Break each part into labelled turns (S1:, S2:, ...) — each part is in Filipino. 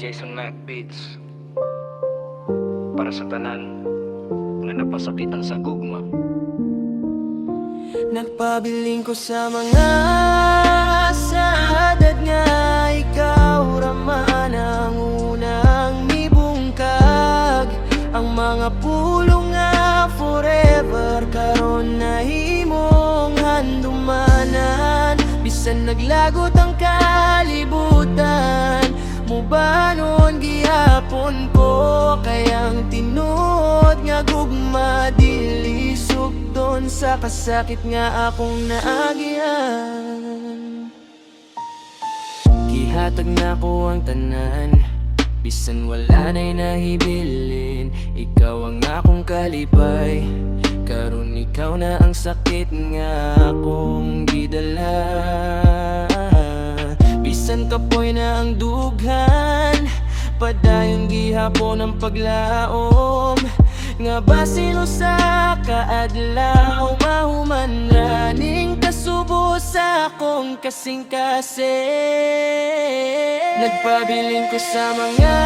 S1: Jason Mac Beats. Para sa tanan nga napasakitan sa gugma.
S2: Nagpabiling ko sa mga sadad nga ikaw raman ang unang mibungkag. Ang mga pulong nga forever karon na himong handumanan. Bisan naglagot ang kalibutan, mubanon gihapon ko. Kayang tinuod nga gugma dili sugdon sa kasakit nga akong naagihan. Gihatag na ko ang tanan, bisan wala na'y nahibilin. Ikaw ang akong kalipay, karon ikaw na ang sakit nga akong gidala. Bisan kapoy na ang dughan, padayon gihapon ang paglaom. Nga ba sino sa kaadlaw mahuman raning kasubo sa akong kasing-kasing. Nagpabiling ko sa mga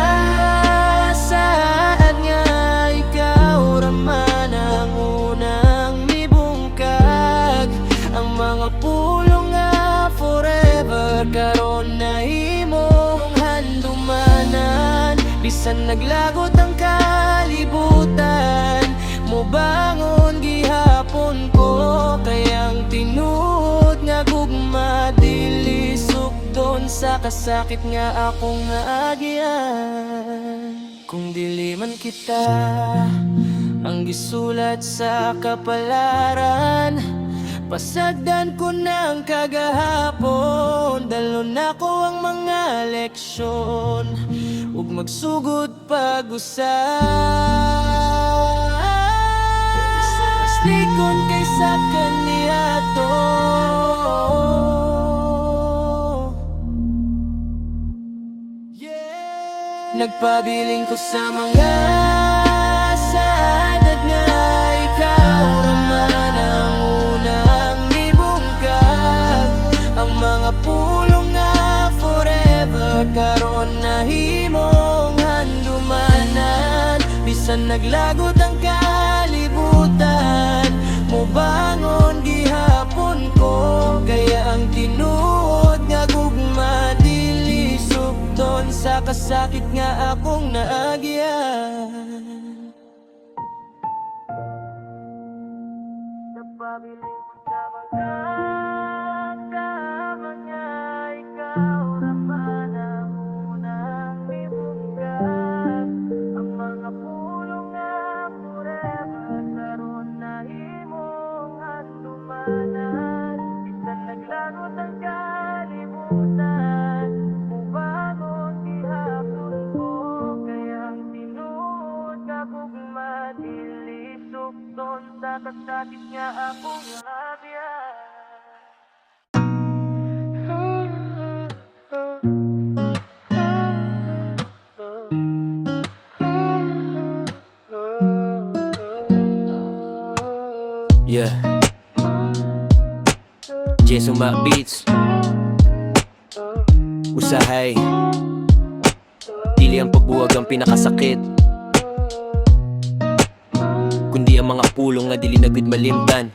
S2: saad nga ikaw raman ang unang mibungkag. Ang mga pulong nga forever karon na himong handumanan. Bisan naglagot ang kalibutan, mubangon gihapon ko. Kayang tinuod nga gugma dili sugdon sa kasakit nga akong naagihan. Kung dili man kita ang gisulat sa kapalaran, pasagdan ko ng kagahapon. Dalon ako ang mga leksyon ug magsugod pag-usap. Mas likon kaysa kaniadto. Nagpabiling ko sa mga sadad nga ikaw raman ang unang mibungkag. Ang mga pulong nga forever karon na himong handumanan. Bisan naglagot ang kalibutan, mubangon gihapon ko. Kaya ang tinuod nga gugma dili sugdon sa kasakit nga akong naagihan. Nagpabiling ko sa mga nga ikaw raman ang unang mibungkag. Ang mga pulong nga forever karon na himong handumanan. Bisan naglagot ang kalibutan, mubangon gihapon ko. Kayang tinuod nga gugma dili sugdon sa kasakit nga akong naagihan. Yeah, Jason Mac Beats. Usahay, dili ang pagbuwag ang pinakasakit, kundi ang mga pulong nga dili na gud malimtan.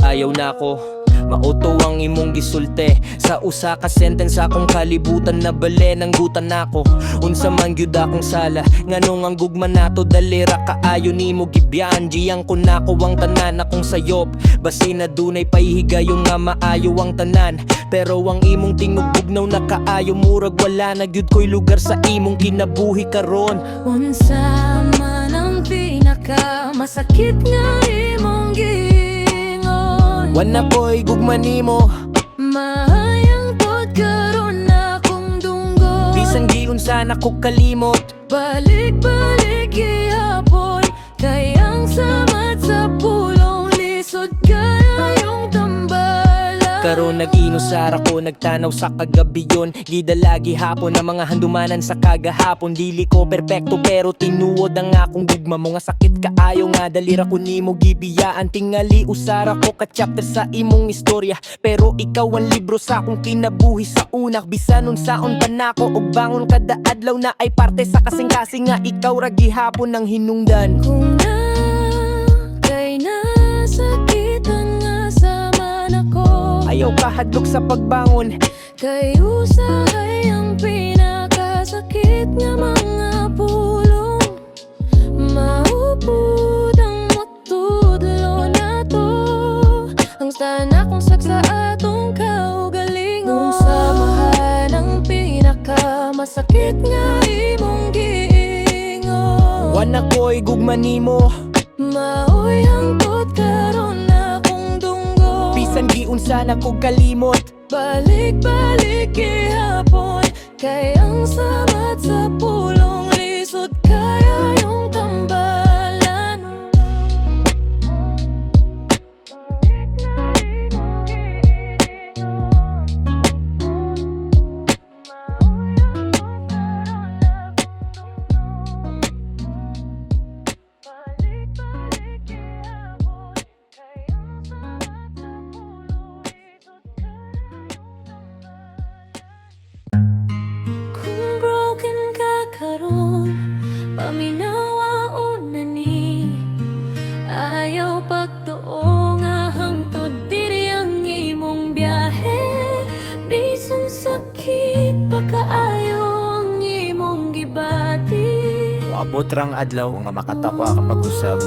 S2: Ayaw na ako mauto ang imong gisulte sa usa ka sentence akong kalibutan na bale nang gutan nako. Unsa man gyud akong sala nganong ang gugma nato dali ra kaayo nimo gibyan. Giyang ko nako ang tanan akong sayop, basi na dunay pahihigayon nga maayo ang tanan. Pero ang imong tingog bugnaw na kaayo, murag wala na gyud koy lugar sa imong kinabuhi karon.
S3: Unsa man ang pinaka masakit nga imong gingon,
S2: Wana ko'y gugma nimo,
S3: mahayang pod karon na akong dunggo.
S2: bisan giunsa na ko kalimot.
S3: Balik-balik gihapon, kayang samat sa pulong lisod kayong tambala.
S2: karon nag-inusar ako, nagtanaw sa kagabi yun. Gidalagi hapon ang mga handumanan sa kagahapon. Dili ko perpekto pero tinuod ang akong gugma. Mga sakit kaayo nga dalira ko nimo gibiyaan. Tingali usar ako ka chapter sa imong istorya, pero ikaw ang libro sa akong kinabuhi sa unak. Bisan unsaon pa nako og bangon kada adlaw na ay parte sa kasing-kasing nga ikaw ra gihapon ang hinungdan.
S3: Kung na kay nasakitan nga sa manako,
S2: Ayaw kahadlok sa pagbangon.
S3: kay usahay ang pinakasakit nga mga pulong. Maupod ang matudlo na to, ang sana kung saksa atong kaugalingon. Samahan ang pinakamasakit nga imong giingon.
S2: Wan ako'y gugma nimo,
S3: Maoy hangtod karon na kong dunggo.
S2: bisan giunsa na ko kalimot.
S3: Balik-balik gihapon, kay ang sabat sa pulong lisod kaya yung tambalan. Balik-balik gihapon, kay ang sabat sa pulong lisod kaya yung tambalan. Kung broken ka karon, paminawa una ni. Ayaw pagtuo nga hangtod diri ang imong biyahe. Bisan sakit pa kaayo ang imong gibati.
S2: Abot rang adlaw nga makatapa kapag usab.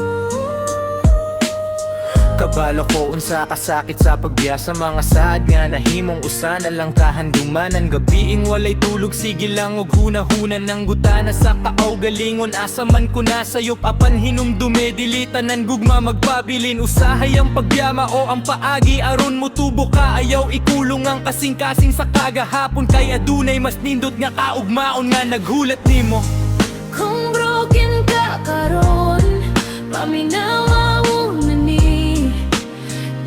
S2: Kabalo ko unsa kasakit sa pagbiya sa mga saad nga nahimong usa na lang kahandumanan. Gabiing walay tulog, sige lang og hunahunan ng gutana sa kaugalingon. Asa man ko nasayop apan hinumdume, dili tanan gugma magpabilin. Usahay ang pagyama o ang paagi aron mo tubo ka. Ayaw ikulong ang kasing-kasing sa kagahapon, kay adunay mas nindot nga kaugmaon nga naghulat nimo.
S3: Kung broken ka karon, paminawa una ni.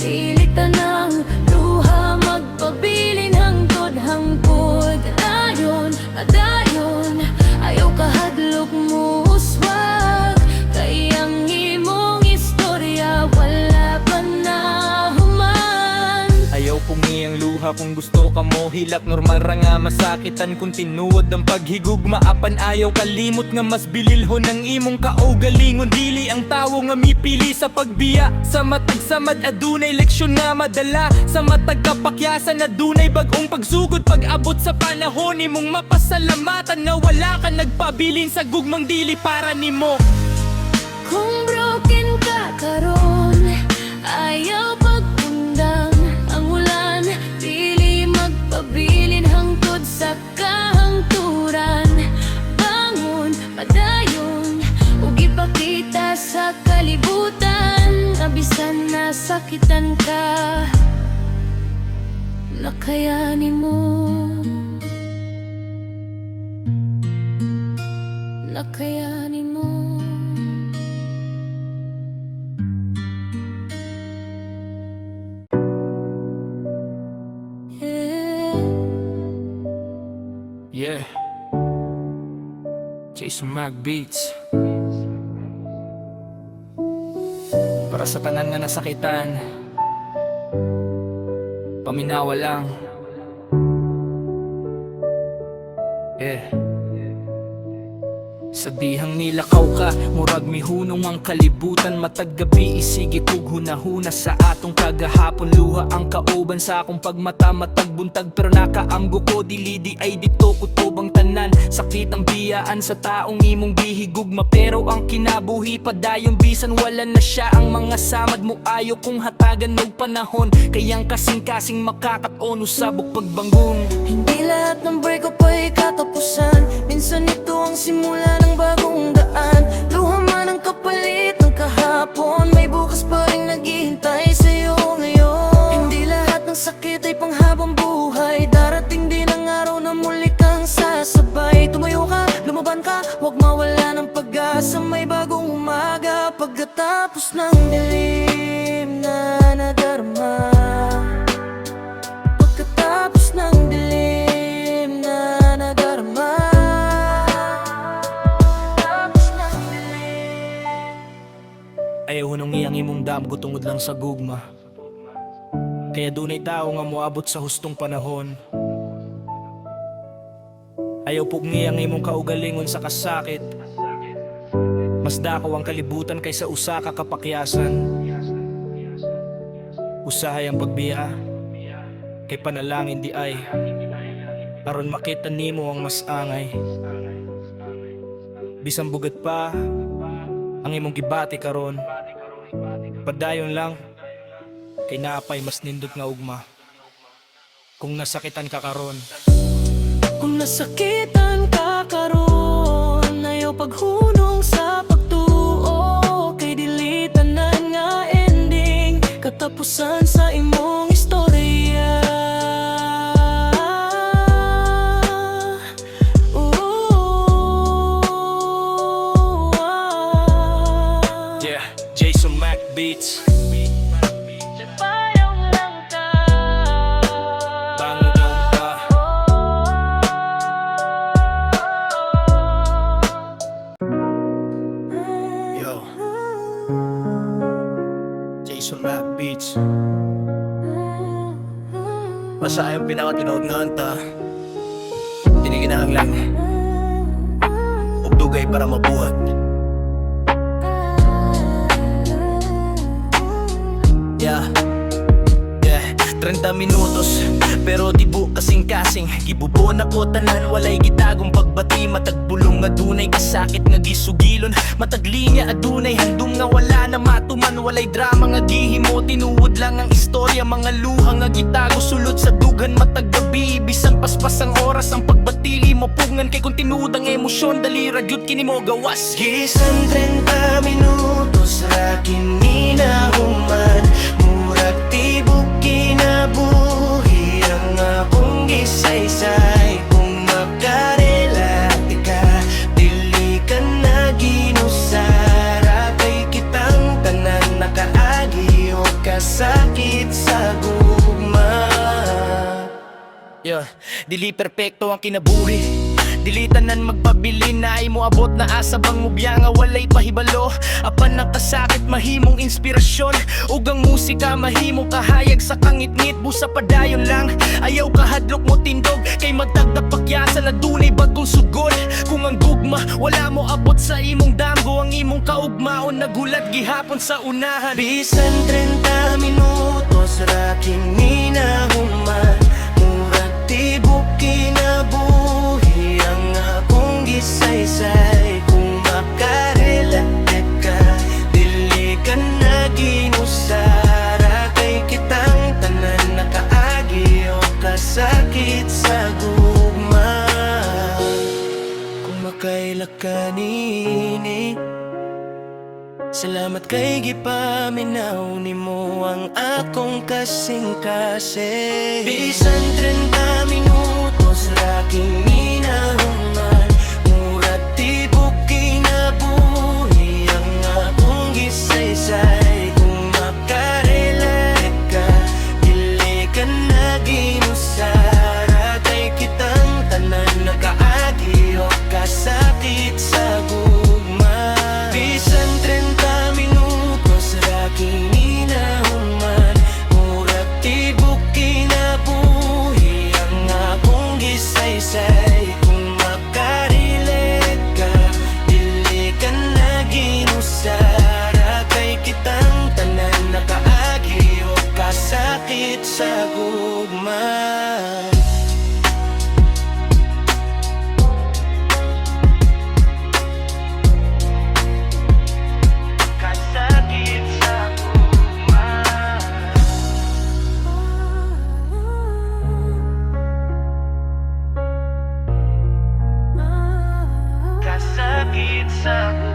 S3: Dili tanang luha magpabilin hangtod hangpod. Dayon, adayon, ayaw kahadlok mo uswag. Kay ang imong istorya wala pa na human.
S2: Ayaw pungi ang luha kung gusto ka mo hilak. Normal ra nga masakitan kung tinuod ang paghigugma. Apan ayaw kalimot nga mas bililhon ang imong kaugalingon. Dili ang tawo nga mipili sa pagbiya. Sa matag samad adunay leksyon nga madala. Sa matag kapakyasan adunay bagong pagsugod. Pag abot sa panahon imong mapasalamatan nga wala ka nagpabilin sa gugmang dili para nimo.
S3: Kung broken ka karon, ayaw pagpundang ang ulan. Dili magpabilin hangtod sa kahangturan. Bangon, padayon, ug ipakita sa kalibutan. Abisan na sakitan ka, nakayanin mo. Nakayanin mo.
S2: Yeah, Jason Mac Beats. Para sa tanan nga nasakitan, paminawa lang. Yeah. Sa dihang nilakaw ka, murag mihunong ang kalibutan. Matag gabi isige kog hunahuna sa atong kagahapon. Luha ang kauban sa akong pagmata, matag buntag pero nakaamgo ko. Dili di ay dito kutubang tanan. Sakit ang biyaan sa taong imong gihigugma, pero ang kinabuhi padayon bisan wala na siya. Ang mga samad mo ayo kung hatagan og panahon, kayang kasing-kasing makakaton usabok pagbangon.
S3: Hindi lahat ng breakup ay katapusan. Minsan ito ang simula ng bagong daan. Luha man ang kapalit ng kahapon, may bukas pa rin naghihintay sa'yo ngayon. Hindi lahat ng sakit ay panghabang buhay. Darating din ang araw na muli kang sasabay. Tumayo ka, lumaban ka, huwag mawala ng pag-asa. May bagong umaga pagkatapos ng dilim na nadarama.
S4: Ayaw nung iyang imong damgo tungod lang sa gugma. Kaya dunay tao nga moabot sa hustong panahon. Ayaw pug ngiyang imong kaugalingon sa kasakit. Mas dako ang kalibutan kaysa usa ka kapakyasan. Usahay ang pagbiya, kay panalangin di ay, aron makita nimo ang mas angay. Bisan bugat pa ang imong gibati karon, padayon lang, kay naapay mas nindot nga ugma. Kung nasakitan ka karon,
S3: Kung nasakitan ka karon, ayaw paghunong sa pagtuo, kay dili tanan nga ending katapusan sa imong istorya.
S4: yeah, Jason Mac Beats.
S3: Payong lang ka,
S4: Bangon ka, yo, Jason Mac Beats. Basta yung pinakatinood nga anta, tiniginahang lang ug dugay para mabuhat. Yeah, 30 minutos pero di bu kasing-kasing. Gibubon ako tanan, walay gitagong pagbati. Matagbulong nga dunay kasakit nga gisugilon. Mataglinya adunay handom nga wala na matuman. Walay drama nga gihimo, tinuod lang ang istorya. Mga luha nga gitago sulod sa dughan mataggabi. Bisan paspas ang oras ang pagbati mo pungan. Kay kung tinuod ang emosyon, dali ragyot kini mo gawas.
S5: Gisan 30 minutos ra kinahuman, murag tibok kinabuhi ang akong gisaysay. Kung makarelate ka, dili ka na ginusara, kay kitang tanan nakaagi o kasakit sa gugma.
S4: Yeah, dili perpekto ang kinabuhi. Dili tanan magpabili na ay moabot na asa bang mubya nga walay pahibalo. Apan ang kasakit mahimong inspirasyon, ug ang musika mahimo kahayag sa kangitngit. Busa padayon lang, ayaw kahadlok mo tindog, kay matagda pakyasan na dunay bagong sugod. Kung ang gugma wala mo abot sa imong damgo, ang imong kaugmaon nagulat gihapon sa unahan.
S5: Bisan 30 minutos ra kinahuman, murag tibok kinabuhi ang akong gisaysay. Kung makarelate ka, dili ka na ginusara, kay kitang tanan nakaagi o kasakit sa gugma. Kung makaila ka nini, salamat kay gipaminaw nimo ang akong kasing-kasing. Bisan 30 minutos ra kinahuman, murag tibok kinabuhi ang akong gisaysay. Kung makarelate ka, dili ka na ginusara, kay kitang tanan nakaagi o kasakit sa gugma. Bisan 30 minutos ra kinahuman, murag tibok kinabuhi ang akong gisaysay. Kung makarelate ka, dili ka na ginusara, kay kitang tanan nakaagi o kasakit sa gugma. Kasakit sa gugma. Kasakit sa gugma.